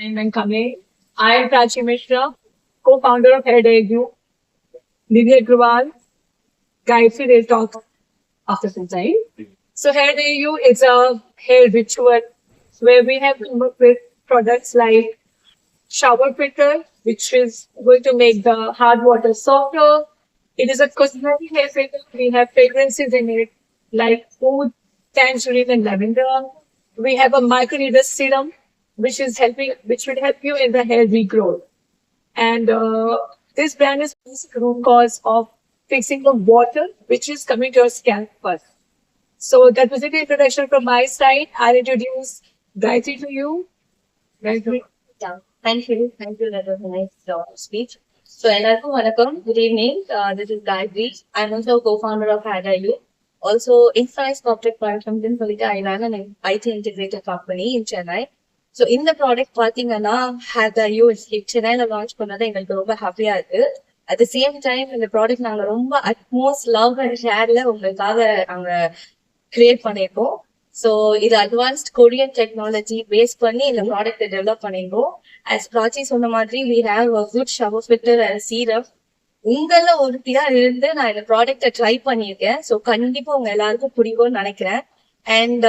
I'm coming. I am Prachi Mishra, co-founder of Hair Debut, Divya Agrawal, Gayatri Day Talks after some time. So Hair Debut is a hair ritual where we have come up with products like shower filter, which is going to make the hard water softer. It is a cosmetic hair filter. We have fragrances in it like oud, tangerine, and lavender. We have a microneedle serum, which will help you in the hair regrowth. And this brand is root cause of fixing the water which is coming to your scalp first. So that was the introduction from my side. I'll introduce Gayatri to you. Gayatri. Yeah, thank you. Thank you. That was a nice speech. So, எல்லாருக்கும் வணக்கம். Good evening. This is Gayatri. I'm also co-founder of Hadayu. Also, Insights Corporate Platforms in சொல்லிட்டு I run an IT integrated company in Chennai. So, இந்த product பார்த்தீங்கன்னா Hadayu சென்னையில் launch பண்ணது எங்களுக்கு ரொம்ப ஹாப்பியா இருக்கு. அட் த சேம் டைம் இந்த ப்ராடக்ட் நாங்கள் ரொம்ப அட்மோஸ்ட் லவ் அண்ட் ஷேர்ல உங்களுக்காக நாங்கள் கிரியேட் பண்ணியிருக்கோம். ஸோ இது அட்வான்ஸ்ட் கொரியன் டெக்னாலஜி பேஸ் பண்ணி இந்த ப்ராடக்ட்டை டெவலப் பண்ணிருக்கோம். ஆஸ் பிராச்சி சொன்ன மாதிரி we have a good shower filter and serum. உங்கள ஒருத்தியா இருந்து நான் இந்த ப்ராடக்ட்டை ட்ரை பண்ணியிருக்கேன். ஸோ கண்டிப்பா உங்க எல்லாருக்கும் பிடிக்கும்னு நினைக்கிறேன். And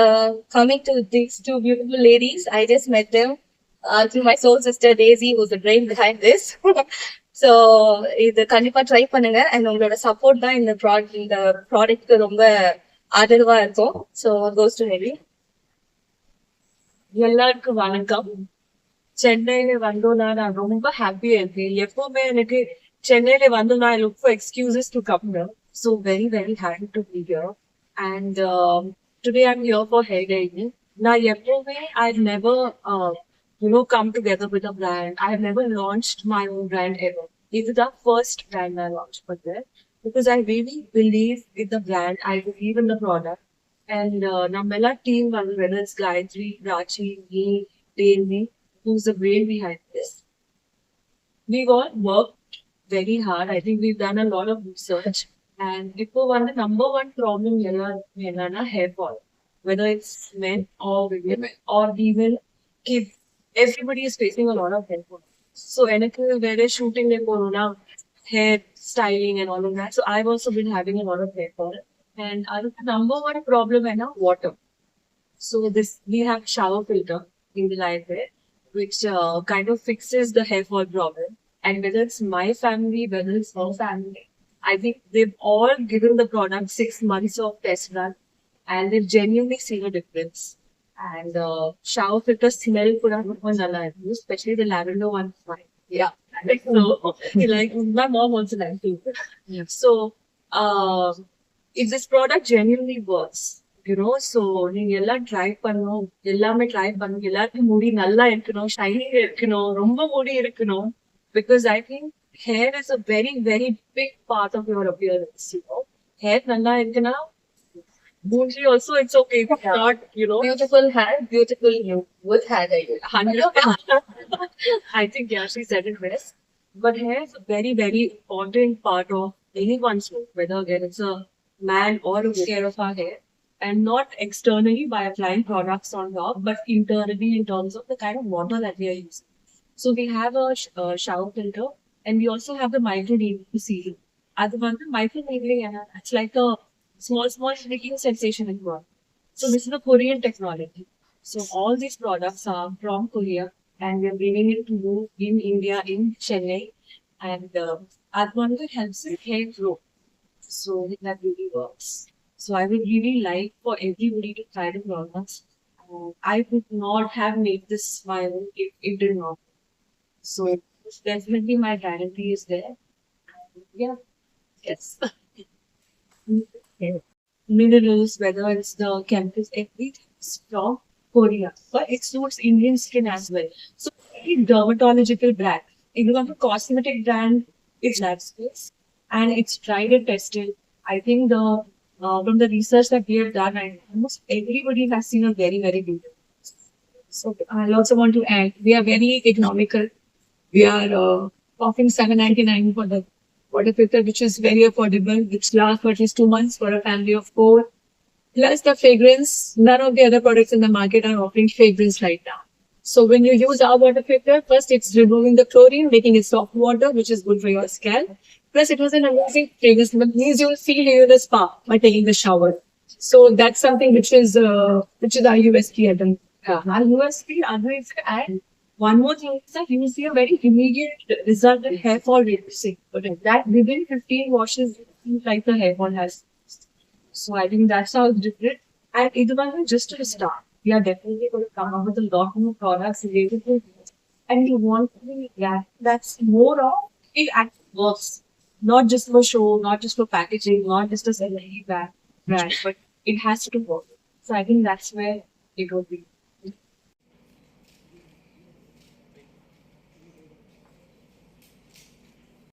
coming to this two beautiful ladies, I just met them through my soul sister Daisy, who's the brain behind this. So இது கண்டிப்பா ட்ரை பண்ணுங்க. அண்ட் உங்களோட சப்போர்ட் தான் இந்த ப்ராடக்ட்க்கு ரொம்ப ஆதரவா இருக்கும். So goes to heavy. எல்லாருக்கும் வணக்கம். சென்னையில வந்தோம்னா நான் ரொம்ப ஹாப்பியா இருக்கேன். எப்பவுமே எனக்கு சென்னையில வந்தோம்னா I look for excuses to come here. So very very happy to be here. And today I'm here for hair dining. நான் எப்பவுமே I never come together with a brand. I have never launched my own brand ever. This is the first brand I launched for that. Because I really believe in the brand, I believe in the product. And Namela team, whether it's Gayatri, Rachi, me, Daisy, who's the brain behind this. We've all worked very hard. I think we've done a lot of research. And if the number one problem is hair fall, whether it's men or women or even kids, everybody is facing a lot of hair fall. So anything where they're shooting their corona, hair styling and all of that. So I've also been having a lot of hair fall. And the number one problem is water. So we have shower filter in the light there, which kind of fixes the hair fall problem. And whether it's my family, whether it's her family, I think they've all given the product 6 months of test run, and they've genuinely seen a difference. And shower filter smell kuda romba nalla irukku, especially the lavender one is fine. Yeah. So like my mom also likes it. Yeah. So if this product genuinely works, so நீங்க எல்லாம் try பண்ணணும், எல்லாமே try பண்ணணும். எல்லாருக்கும் முடி நல்லா இருக்கணும், shining இருக்கணும், ரொம்ப முடி இருக்கணும். Because I think hair is a very very big part of your appearance. Hair நல்லா இருக்குன்னா Bougie also, it's okay. It's not, Beautiful hair, beautiful you with hair. 100%. I think, yeah, she said it best. But hair is a very, very important part of anyone's look, whether again it's a man or a care of our hair. And not externally by applying products on top, but internally in terms of the kind of water that we are using. So we have a shower filter, and we also have the microneedling serum. At the one, the microneedling, it's like a small clicking sensation in one. So this is the Korean technology. So all these products are from Korea, and we're bringing it to you in India, in Chennai, and Advantage helps with hair grow. So that really works. So I would really like for everybody to try the products. I would not have made this my own if it did not. So definitely my guarantee is there. Yeah. Yes. Minerals, whether it's the chemicals, everything is from Korea, but it suits Indian skin as well. So, any dermatological brand, if you want a cosmetic brand, it's lab space and it's tried and tested. I think from the research that we have done, almost everybody has seen a very very good. So, I also want to add, we are very economical. We are offering $7.99 for the water filter, which is very affordable, which lasts for at least 2 months for a family of 4. Plus the fragrance, none of the other products in the market are offering fragrance right now. So when you use our water filter, first it's removing the chlorine, making it soft water, which is good for your scalp. Plus, it was an amazing fragrance. It means you'll feel you're in a spa by taking the shower. So that's something which is our USP at the our USP. And one more thing is that you see a very immediate result in hair fall reducing. But that within 15 washes, it seems like the hair fall has. So I think that's how it's different. And it was just a start. We are definitely going to come up with a lot more products related to this. And we want to be that's more of it actually works. Not just for show, not just for packaging, not just a celebrity brand, but it has to work. So I think that's where it would be.